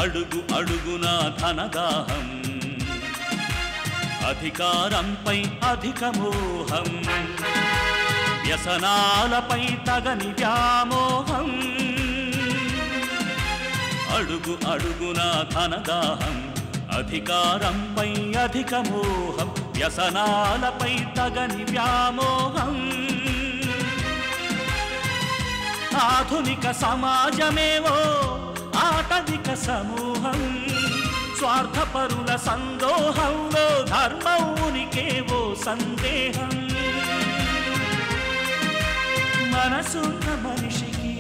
అడుగు అడుగున ధనదాహం, అధికారంపై అధిక మోహం, వ్యసనాలపై తగని వ్యామోహం. అడుగు అడుగున ధనదాహం, అధికారంపై అధిక మోహం, వ్యసనాలపై తగని వ్యామోహం. ఆధునిక సమాజమేవో ఆటవిక సమూహం, స్వార్థపరుల సందోహంలో ధర్మం ఉనికేవో సందేహం. మనసున్న మనిషికి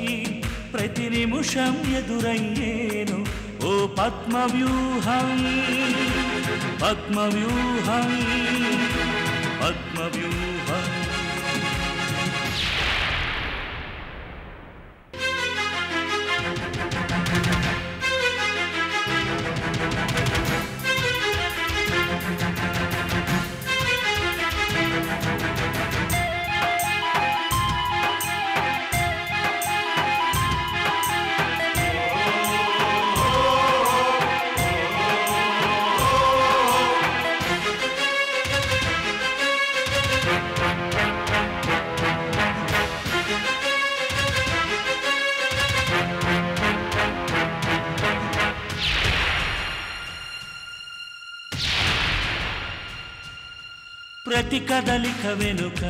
ప్రతి నిమిషం ఎదురయ్యేను ఓ పద్మవ్యూహం, పద్మవ్యూహం, పద్మవ్యూహం. ప్రతి కదలిక వెనుక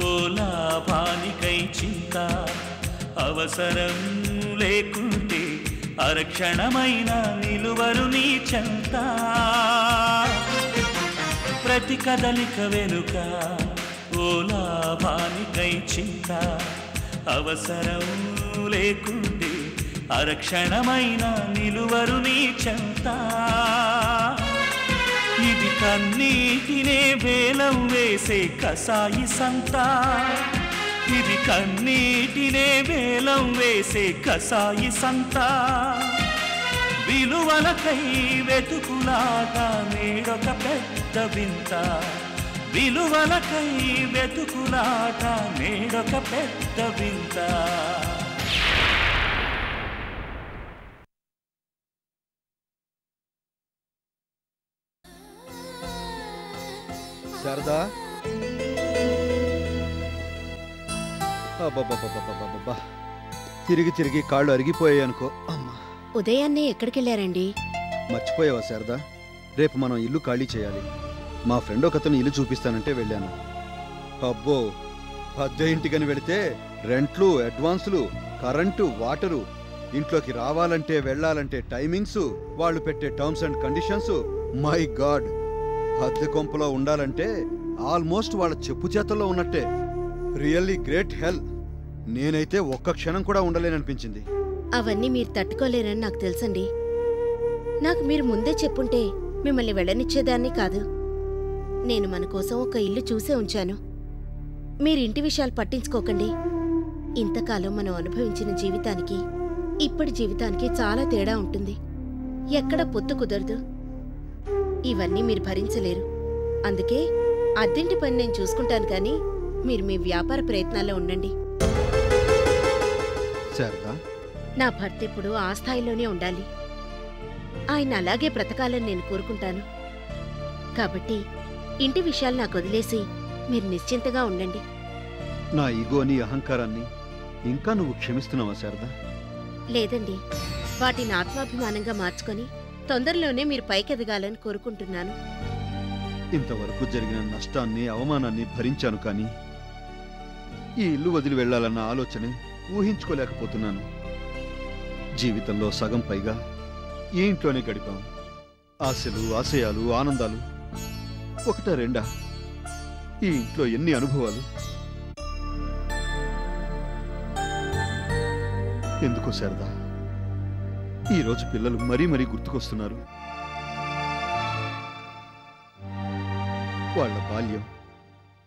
ఓ లాభానికై చింత, అవసరం లేకుంటే అరక్షణమైన నిలువరు నీ చెంత. ప్రతి కదలిక వెనుక ఓ లాభానికై చింత, అవసరం లేకుంటే అరక్షణమైన నిలువరు నీ చెంత. ఇది కన్నీటినే వేలం వేసే కసాయి సంత, ఇది కన్నీటినే వేలం వేసే కసాయి సంత. విలువలకై వెతుకులాట నేడొక పెద్ద వింత, విలువలకై వెతుకులాట నేడొక పెద్ద వింత. శారదా, అబ్బబ్బబ్బబ్బబ్బబ్బా, తిరిగి తిరిగి కాళ్ళు అరిగిపోయాయి అనుకో. అమ్మా, ఉదయాన్నే ఎక్కడికెళ్ళారండి? మర్చిపోయావా శారదా? రేపు మనం ఇల్లు ఖాళీ చేయాలి. మా ఫ్రెండ్ ఒకతను ఇల్లు చూపిస్తానంటే వెళ్ళాను. అబ్బో, అద్దె ఇంటికని వెళితే రెంట్లు, అడ్వాన్సులు, కరెంటు, వాటరు, ఇంట్లోకి రావాలంటే వెళ్ళాలంటే టైమింగ్స్, వాళ్ళు పెట్టే terms and conditions. My God, అద్దె కొంపలో ఉండాలంటే ఆల్మోస్ట్ వాళ్ళ చెప్పు చేతల్లో ఉన్నట్టే. రియల్లీ గ్రేట్ హెల్. నేనైతే ఒక్క క్షణం కూడా ఉండలేననిపించింది. అవన్నీ మీరు తట్టుకోలేరని నాకు తెలుసండి. నాకు మీరు ముందే చెప్పుంటే మిమ్మల్ని వెళ్ళనిచ్చేదాన్ని కాదు. నేను మన కోసం ఒక ఇల్లు చూసే ఉంచాను. మీరింటి విషయాలు పట్టించుకోకండి. ఇంతకాలం మనం అనుభవించిన జీవితానికి ఇప్పటి జీవితానికి చాలా తేడా ఉంటుంది. ఎక్కడ పొత్తు కుదరదు. ఇవన్నీ మీరు భరించలేరు. అందుకే అద్దెంటి పని నేను చూసుకుంటాను, కానీ మీరు మీ వ్యాపార ప్రయత్నాల్లో ఉండండి. నా భర్త ఇప్పుడు ఆ స్థాయిలోనే ఉండాలి. ఆయన అలాగే బ్రతకాలని నేను కోరుకుంటాను. కాబట్టి ఇంటి విషయాలు నాకు వదిలేసి మీరు నిశ్చింతగా ఉండండి. నా ఈగోని, అహంకారాన్ని ఇంకా నువ్వు క్షమిస్తున్నావా శారదా? లేదండి, వాటిని ఆత్మాభిమానంగా మార్చుకొని తొందరలోనే మీరు పైకెదగాలని కోరుకుంటున్నాను. ఇంతవరకు జరిగిన నష్టాన్ని, అవమానాన్ని భరించాను, కానీ ఈ ఇల్లు వదిలి వెళ్లాలన్న ఆలోచనే ఊహించుకోలేకపోతున్నాను. జీవితంలో సగం పైగా ఈ ఇంట్లోనే గడిపాం. ఆశలు, ఆశయాలు, ఆనందాలు ఒకటా రెండా? ఈ ఇంట్లో ఎన్ని అనుభవాలు! ఎందుకో శారదా, ఈరోజు పిల్లలు మరీ మరీ గుర్తుకొస్తున్నారు. వాళ్ల బాల్యం,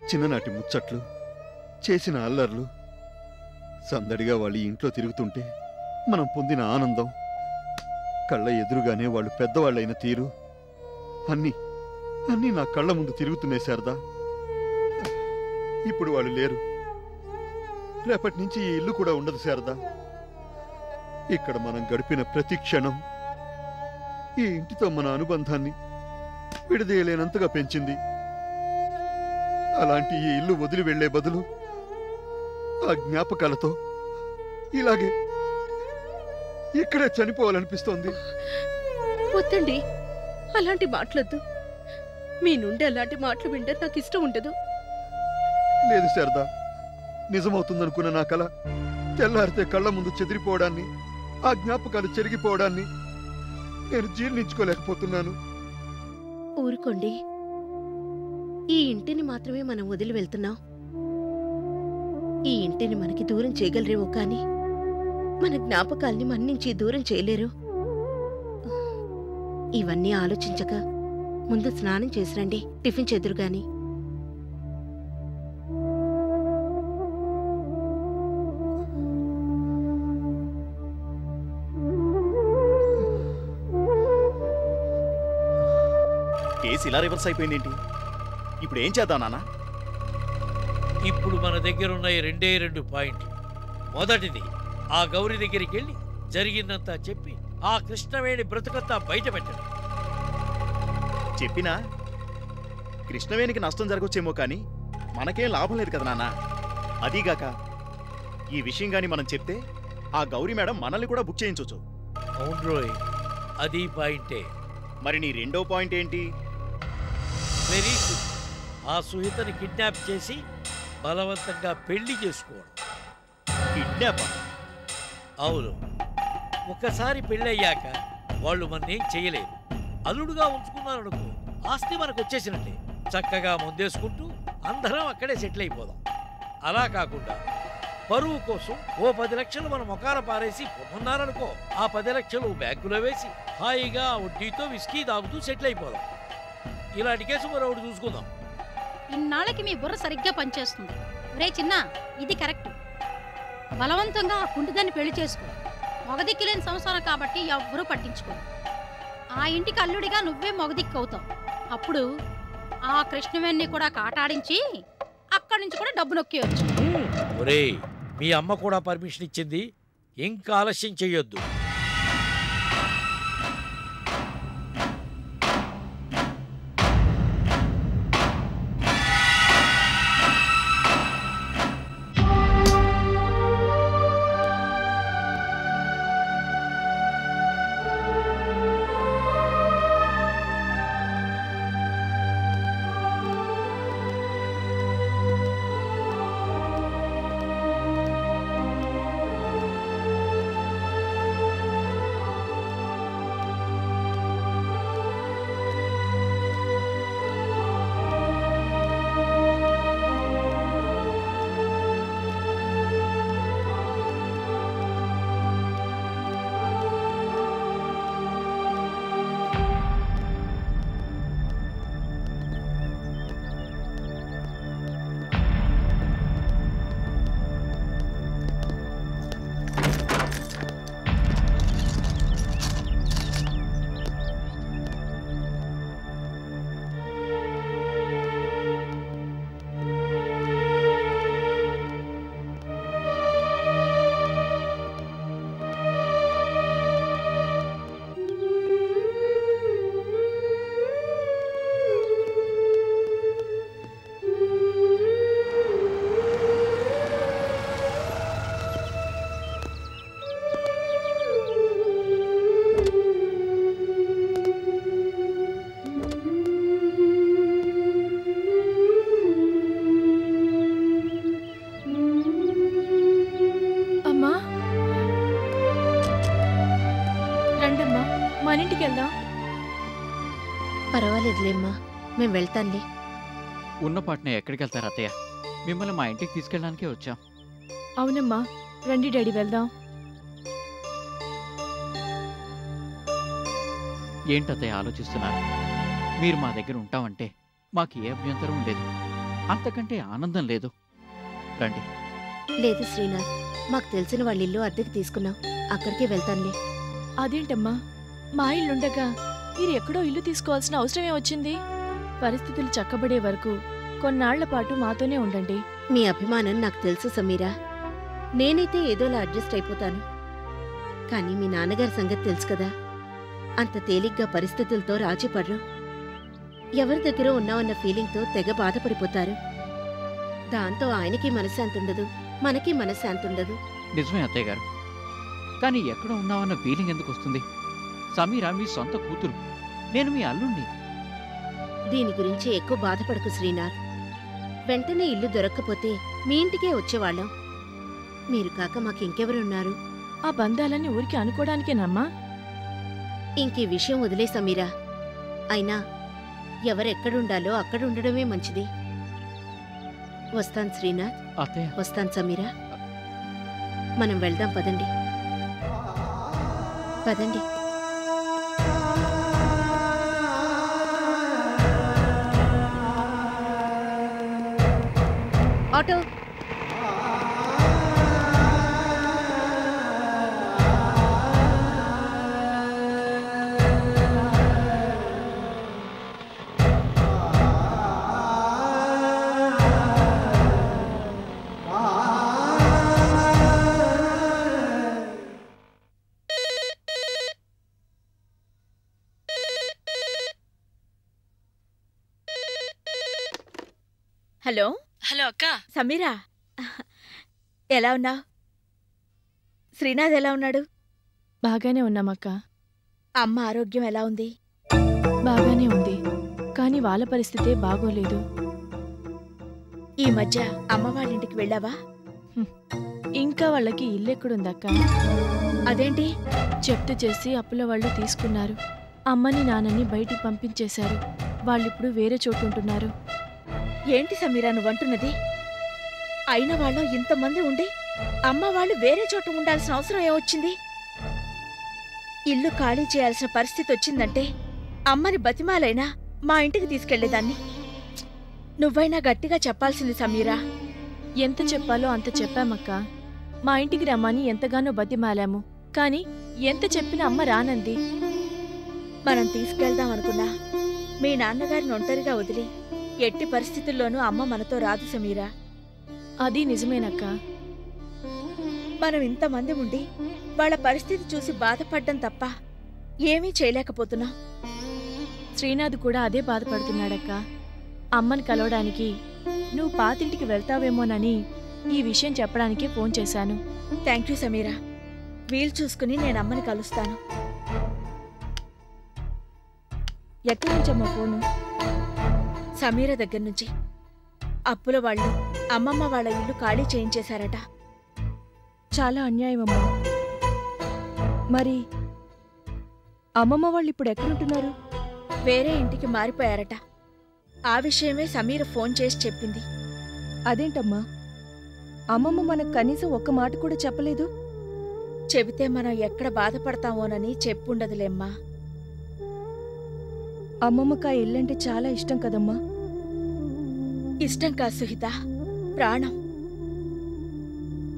చిన్ననాటి ముచ్చట్లు, చేసిన అల్లర్లు, సందడిగా వాళ్ళు ఇంట్లో తిరుగుతుంటే మనం పొందిన ఆనందం, కళ్ళ ఎదురుగానే వాళ్ళు పెద్దవాళ్ళైన తీరు, అన్నీ అన్నీ నా కళ్ళ ముందు తిరుగుతున్నాయి శారదా. ఇప్పుడు వాళ్ళు లేరు. రేపటి నుంచి ఈ ఇల్లు కూడా ఉండదు శారదా. ఇక్కడ మనం గడిపిన ప్రతి క్షణం ఈ ఇంటితో మన అనుబంధాన్ని విడదీయలేనంతగా పెంచింది. అలాంటి ఈ ఇల్లు వదిలి వెళ్లే బదులు ఆ జ్ఞాపకాలతో ఇలాగే ఇక్కడే చనిపోవాలనిపిస్తోంది. వద్దండి, అలాంటి మాటలొద్దు. మీ నుండి అలాంటి మాటలు వింటే నాకు ఇష్టం ఉండదు. లేదు శారదా, నిజమవుతుందనుకున్న నా కల తెల్లారితే కళ్ళ ముందు చెదిరిపోవడాన్ని, ఆ జ్ఞాపకాలు చెరిగిపోవడాన్ని నేను జీర్ణించుకోలేకపోతున్నాను. ఊరుకోండి, ఈ ఇంటిని మాత్రమే మనం వదిలి వెళ్తున్నాం. ఈ ఇంటిని మనకి దూరం చేయగలరేమో కానీ మన జ్ఞాపకాల్ని మన్నించి దూరం చేయలేరు. ఇవన్నీ ఆలోచించక ముందు స్నానం చేసిరండి, టిఫిన్ చెదురుగాని. కేసు ఇలా రివర్స్ అయిపోయిందేంటి? ఇప్పుడు ఏం చేద్దాం నాన్న? ఇప్పుడు మన దగ్గర ఉన్న ఈ రెండు పాయింట్లు. మొదటిది, ఆ గౌరి దగ్గరికి వెళ్ళి జరిగిందంతా చెప్పి ఆ కృష్ణవేణి బ్రతుకంతా బయట పెట్టండి. చెప్పినా కృష్ణవేణికి నష్టం జరగొచ్చేమో కానీ మనకేం లాభం లేదు కదా నాన్న. అదీగాక ఈ విషయం గాని మనం చెప్తే ఆ గౌరీ మేడం మనల్ని కూడా బుక్ చేయించవచ్చు. అవును రోయ్, అది పాయింటే. మరి నీ రెండో పాయింట్ ఏంటి? Very good. ఆ సుహితని కిడ్నాప్ చేసి బలవంతంగా పెళ్లి చేసుకోవడం. కిడ్నాప్? అవును. ఒక్కసారి పెళ్ళయ్యాక వాళ్ళు మన్నేం చేయలేదు. అల్లుడుగా ఉంచుకున్నారనుకో, ఆస్తి మనకు వచ్చేసినట్టే. చక్కగా ముందేసుకుంటూ అందరం అక్కడే సెటిల్ అయిపోదాం. అలా కాకుండా పరువు కోసం ఓ 10 లక్షలు మన మొఖాన పారేసి పొమ్మన్నారనుకో, ఆ 10 లక్షలు బ్యాంకులో వేసి హాయిగా వడ్డీతో విస్కీ తాగుతూ సెటిల్ అయిపోదాం. ఇలాంటి కేసు మరొకటి చూసుకుందాం. ఇన్నాళ్ళకి మీ బుర్ర సరిగ్గా పనిచేస్తుంది. రే చిన్న, ఇది కరెక్ట్. బలవంతంగా ఆ కుంటిదాన్ని పెళ్లి చేసుకో. మొగదిక్కులేని సంసారం కాబట్టి ఎవ్వరూ పట్టించుకో. ఆ ఇంటికి అల్లుడిగా నువ్వే మొగదిక్కు అవుతావు. అప్పుడు ఆ కృష్ణవేణ్ణి కూడా కాటాడించి అక్కడి నుంచి కూడా డబ్బు నొక్కేయచ్చు. ఒరేయ్, మీ అమ్మ కూడా పర్మిషన్ ఇచ్చింది, ఇంకా ఆలస్యం చెయ్యొద్దు. పర్వాలేదులేమ్మా, మేం వెళ్తాంలే. ఉన్న పాటనే ఎక్కడికి వెళ్తారు అత్తయ్య? మిమ్మల్ని మా ఇంటికి తీసుకెళ్ళడానికే వచ్చాం. అవునమ్మా, రండి డాడీ వెళ్దాం. ఏంటత్తయ్య ఆలోచిస్తున్నారు? మీరు మా దగ్గర ఉంటామంటే మాకు ఏ అభ్యంతరం ఉండేది, అంతకంటే ఆనందం లేదు. రండి. లేదు శ్రీనాథ్, మాకు తెలిసిన వాళ్ళ ఇల్లు అద్దెకి తీసుకున్నాం, అక్కడికే వెళ్తానులే. అదేంటమ్మా, మా ఇల్లుండగా మీరు ఎక్కడో ఇల్లు తీసుకోవాల్సిన అవసరమే వచ్చింది? పరిస్థితులు చక్కబడే వరకు కొన్నాళ్ల పాటు మాతోనే ఉండండి. మీ అభిమానం నాకు తెలుసు సమీరా, నేనైతే ఏదోలా అడ్జస్ట్ అయిపోతాను. కానీ మీ నాన్నగారి సంగతి తెలుసు కదా, అంత తేలిగ్గా పరిస్థితులతో రాజీపడరు. ఎవరి దగ్గర ఉన్నామన్న ఫీలింగ్తో తెగ బాధపడిపోతారు. దాంతో ఆయనకి మనశ్శాంతి ఉండదు, మనకి మనశ్శాంతి ఉండదు. నిజమే అత్తయ్య గారు. కానీ ఎక్కడ ఉన్నామన్న ఫీలింగ్ ఎందుకు వస్తుంది? సమీర మీ సొంత కూతురు, నేను మీ అల్లుణ్ణి. దీని గురించి ఎక్కువ బాధపడకు శ్రీనాథ్. వెంటనే ఇల్లు దొరక్కపోతే మీ ఇంటికే వచ్చేవాళ్ళం. మీరు కాక మాకింకెవరున్నారు? ఆ బంధాలన్నీ ఊరికి అనుకోవడానికేనమ్మా? ఇంకీ విషయం వదిలే సమీరా. అయినా ఎవరెక్కడుండాలో అక్కడుండడమే మంచిది. వస్తాను శ్రీనాథ్. అత్తయ్య. వస్తాను సమీరా. మనం వెళ్దాం పదండి. పదండి. ఆటో. హలో. హలో అక్క. సమీరా, ఎలా ఉన్నావు? శ్రీనాథ్ ఎలా ఉన్నాడు? బాగానే ఉన్నామక్క. అమ్మ ఆరోగ్యం ఎలా ఉంది? బాగానే ఉంది, కానీ వాళ్ళ పరిస్థితే బాగోలేదు. ఈ మధ్య అమ్మ వాళ్ళింటికి వెళ్ళావా? ఇంకా వాళ్ళకి ఇల్లెక్కడుందక్క? అదేంటి? చెప్తూ చేసి అప్పుల వాళ్ళు తీసుకున్నారు. అమ్మని నాన్నని బయటికి పంపించేశారు. వాళ్ళిప్పుడు వేరే చోటు ఉంటున్నారు. ఏంటి సమీరా నువ్వంటున్నది? అయిన వాళ్ళు ఇంతమంది ఉండి అమ్మ వాళ్ళు వేరే చోట ఉండాల్సిన అవసరం ఏమొచ్చింది? ఇల్లు ఖాళీ చేయాల్సిన పరిస్థితి వచ్చిందంటే అమ్మని బతిమాలైనా మా ఇంటికి తీసుకెళ్లేదాన్ని. నువ్వైనా గట్టిగా చెప్పాల్సింది సమీరా. ఎంత చెప్పాలో అంత చెప్పామక్క. మా ఇంటికి రమ్మని ఎంతగానో బతిమాలాము, కాని ఎంత చెప్పినా అమ్మ రానంది. మనం తీసుకెళ్దాం అనుకున్నా మీ నాన్నగారిని ఒంటరిగా వదిలి ఎట్టి పరిస్థితుల్లోనూ అమ్మ మనతో రాదు సమీరా. అది నిజమేనక్క. మనం ఇంతమంది ఉండి వాళ్ళ పరిస్థితి చూసి బాధపడ్డం తప్ప ఏమీ చేయలేకపోతున్నాం. శ్రీనాథ్ కూడా అదే బాధపడుతున్నాడక్క. అమ్మని కలవడానికి నువ్వు పాతింటికి వెళ్తావేమోనని ఈ విషయం చెప్పడానికి ఫోన్ చేశాను. Thank you Sameera. వీలు చూసుకుని నేను అమ్మని కలుస్తాను. ఎక్కడి నుంచమ్మా ఫోను? సమీర దగ్గర నుంచి. అప్పుల వాళ్ళు అమ్మమ్మ వాళ్ళ ఇల్లు ఖాళీ చేయించేశారట. చాలా అన్యాయమమ్మా. మరి అమ్మమ్మ వాళ్ళు ఇప్పుడు ఎక్కడుంటున్నారు? వేరే ఇంటికి మారిపోయారట. ఆ విషయమే సమీర ఫోన్ చేసి చెప్పింది. అదేంటమ్మా, అమ్మమ్మ మనకు కనీసం ఒక్క మాట కూడా చెప్పలేదు. చెబితే మనం ఎక్కడ బాధపడతామోనని చెప్పుండదులేమ్మా. అమ్మమ్మకు ఆ ఇల్లంటే చాలా ఇష్టం కదమ్మా. ఇష్టం కాదు సుహిత, ప్రాణం.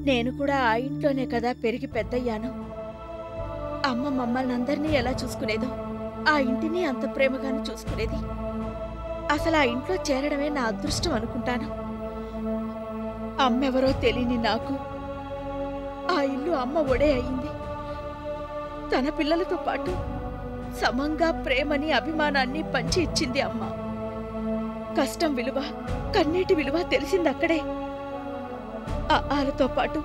నేను కూడా ఆ ఇంట్లోనే కదా పెరిగి పెద్దయ్యాను. అమ్మ మమ్మల్ని అందరినీ ఎలా చూసుకునేదో ఆ ఇంటిని అంత ప్రేమగాను చూసుకునేది. అసలు ఆ ఇంట్లో చేరడమే నా అదృష్టం అనుకుంటాను. అమ్మెవరో తెలియని నాకు ఆ ఇల్లు అమ్మ ఒడే అయింది. తన పిల్లలతో పాటు సమంగా ప్రేమని అభిమానాన్ని పంచి ఇచ్చింది అమ్మ. కష్టం విలువ, కన్నీటి విలువ తెలిసిందక్కడే. ఆలతో పాటు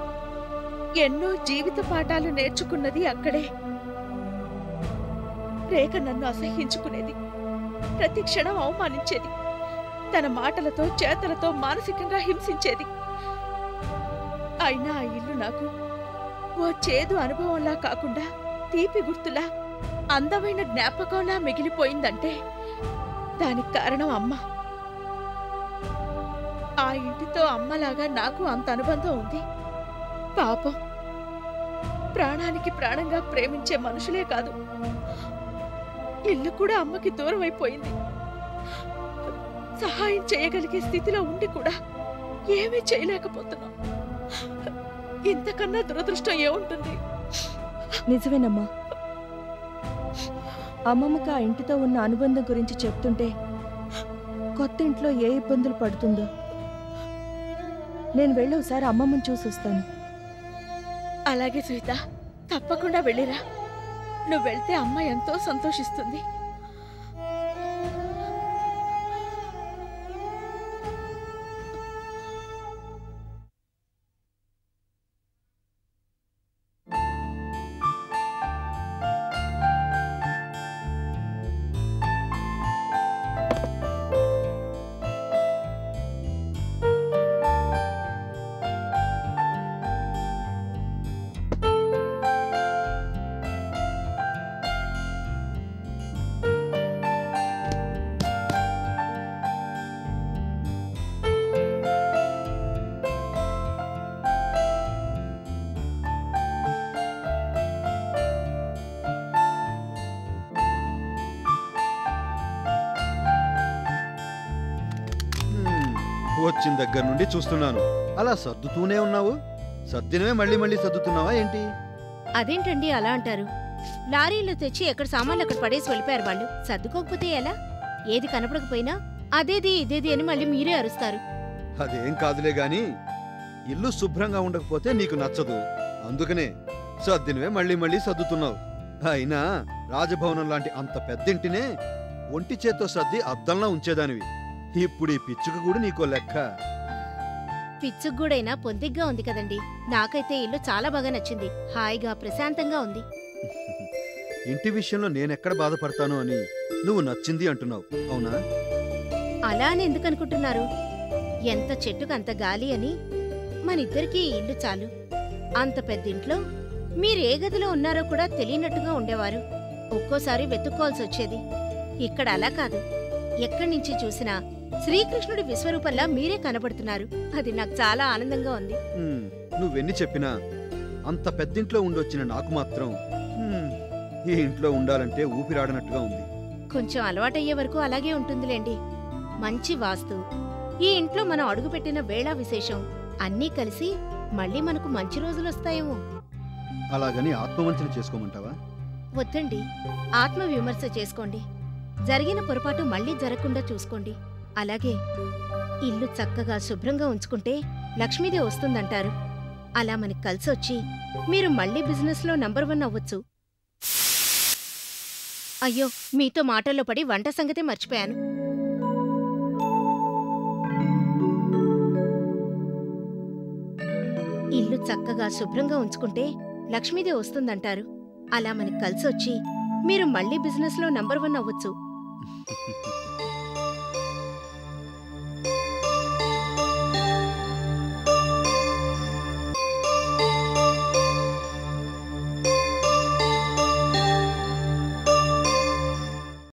ఎన్నో జీవిత పాఠాలు నేర్చుకున్నది అక్కడే. రేఖ నన్ను అసహ్యించుకునేది, ప్రతి క్షణం అవమానించేది, తన మాటలతో చేతలతో మానసికంగా హింసించేది. అయినా ఆ ఇల్లు నాకు ఓ చేదు అనుభవంలా కాకుండా తీపి గుర్తులా, అందమైన జ్ఞాపకంలా మిగిలిపోయిందంటే దానికి కారణం అమ్మ. ఆ ఇంటితో అమ్మలాగా నాకు అంత అనుబంధం ఉంది. పాపం, ప్రాణానికి ప్రాణంగా ప్రేమించే మనుషులే కాదు, ఇల్లు కూడా అమ్మకి దూరం అయిపోయింది. సహాయం చేయగలిగే స్థితిలో ఉండి కూడా ఏమీ చేయలేకపోతున్నాం. ఇంతకన్నా దురదృష్టం ఏముంటుంది? నిజమేనమ్మా. అమ్మమ్మకి ఆ ఇంటితో ఉన్న అనుబంధం గురించి చెప్తుంటే కొత్త ఇంట్లో ఏ ఇబ్బందులు పడుతుందో. నేను వెళ్ళి ఒకసారి అమ్మమ్మని చూసి వస్తాను. అలాగే సుహిత, తప్పకుండా వెళ్ళిరా. నువ్వు వెళ్తే అమ్మ ఎంతో సంతోషిస్తుంది. వచ్చిన దగ్గర నుండి చూస్తున్నాను, అలా సర్దుతూనే ఉన్నావు. సర్దినవే మళ్ళీ మళ్ళీ సర్దుతున్నావా ఏంటి? అదేంటండి అలా అంటారు? లారీలో తెచ్చి ఎక్కడ సామాన్లు అక్కడ పడేసి వెళ్ళిపోయారు వాళ్ళు. సర్దుకోకపోతే ఎలా? ఏది కనపడకపోయినా అదేది ఇదేది అని మళ్ళీ మీరే అరుస్తారు. అదేం కాదులే గాని ఇల్లు శుభ్రంగా ఉండకపోతే నీకు నచ్చదు, అందుకనే సర్దినవే మళ్ళీ మళ్ళీ సర్దుతున్నావు. అయినా రాజభవనం లాంటి అంత పెద్దింటినే ఒంటి చేత్తో సర్ది అద్దంలా ఉంచేదానివి. ఇప్పుడు ఈ పిచ్చుకు కూడా నీకో లెక్క. పిచ్చుగూడైనా పొందిగ్గా ఉంది కదండి. నాకైతే ఇల్లు చాలా బాగా నచ్చింది. హాయిగా ప్రశాంతంగా ఉంది. ఇంటి విషయంలో నేనెక్కడ బాధపడతాను అని నువ్వు నచ్చింది అంటున్నావు, అవునా? అలా అని ఎందుకు అనుకుంటున్నారు? ఎంత చెట్టుకు అంత గాలి అని. మనిద్దరికీ ఈ ఇల్లు చాలు. అంత పెద్దింట్లో మీరే గదిలో ఉన్నారో కూడా తెలియనట్టుగా ఉండేవారు. ఒక్కోసారి వెతుక్కోవాల్సి వచ్చేది. ఇక్కడ అలా కాదు. ఎక్కడి నుంచి చూసినా శ్రీకృష్ణుడి విశ్వరూపంలా మీరే కనబడుతున్నారు. అది నాకు చాలా ఆనందంగా ఉంది. నువ్వెన్ని చెప్పినా అంత పెద్దింట్లో ఉండొచ్చిన నాకు మాత్రం ఈ ఇంట్లో ఉండాలంటే ఊపిరాడనట్టుగా ఉంది. కొంచెం అలవాటయ్యే వరకు అలాగే ఉంటుందిలేండి. మంచి వాస్తు, ఈ ఇంట్లో మనం అడుగుపెట్టిన వేళా విశేషం అన్నీ కలిసి మళ్ళీ మనకు మంచి రోజులొస్తాయేమో. అలాగని ఆత్మవంచన చేసుకోమంటావా? వద్దండి, ఆత్మవిమర్శ చేసుకోండి. జరిగిన పొరపాటు మళ్ళీ జరగకుండా చూసుకోండి. అలాగే ఇల్లు చక్కగా శుభ్రంగా ఉంచుకుంటే లక్ష్మీదేవి వస్తుందంటారు. అలా మనకి కలిసొచ్చి మీరు మళ్ళీ బిజినెస్లో నంబర్ 1 అవ్వచ్చు. అయ్యో, మీతో మాటల్లో పడి వంట సంగతే మర్చిపోయాను. ఇల్లు చక్కగా శుభ్రంగా ఉంచుకుంటే లక్ష్మీదేవి వస్తుందంటారు. అలా మనకి కలిసొచ్చి మీరు మళ్ళీ బిజినెస్లో నంబర్ 1 అవ్వచ్చు.